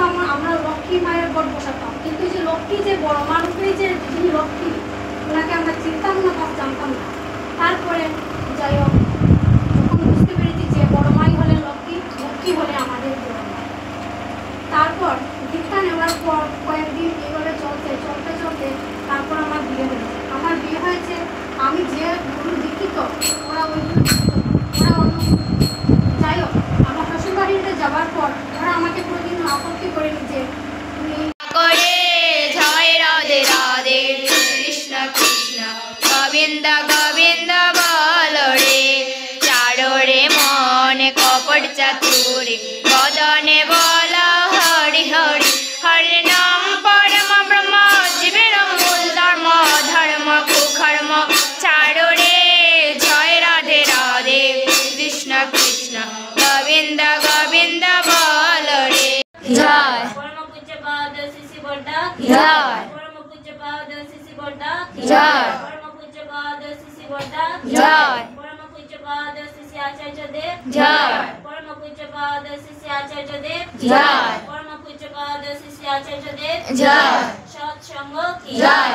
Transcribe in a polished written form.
আমরা লক্ষ্মী মায়ের বট বসাতাম, কিন্তু যে লক্ষ্মী যে বড় মানুষই যে যিনি লক্ষ্মী ওনাকে আমরা চিনতাম না বা জানতাম না। তারপরে যাই হোক যখন বুঝতে পেরেছি যে বড় মাই হলেন লক্ষ্মী, লক্ষ্মী হলে আমাদের বড় মা। তারপর দীক্ষা নেওয়ার পর কয়েকদিন এইভাবে চলতে তারপর আমার বিয়ে হয়েছে। আমার বিয়ে হয়েছে, আমি যে গুরু দীক্ষিত ওরা ওই ওরা অন্য। যাই হোক আমার শ্বশুরবাড়িতে যাওয়ার পর ওরা আমাকে কোনোদিন আপত্তি করেনি যে তুমি করে জয় রাধে রাধে কৃষ্ণ কৃষ্ণ গোবিন্দ গোবিন্দ বল রে চারো রে মনে কপট চাতুরে বদনে বল হরি হরি হরি নাম পরম ব্রহ্ম জীবের মূল ধর্ম ধর্ম কুকর্ম চারো রে জয় রাধে রাধে কৃষ্ণ কৃষ্ণ গোবিন্দ গোবিন্দ বল রে জয় জয় জয় জয় জয় জয় সৎসঙ্গ কি জয়।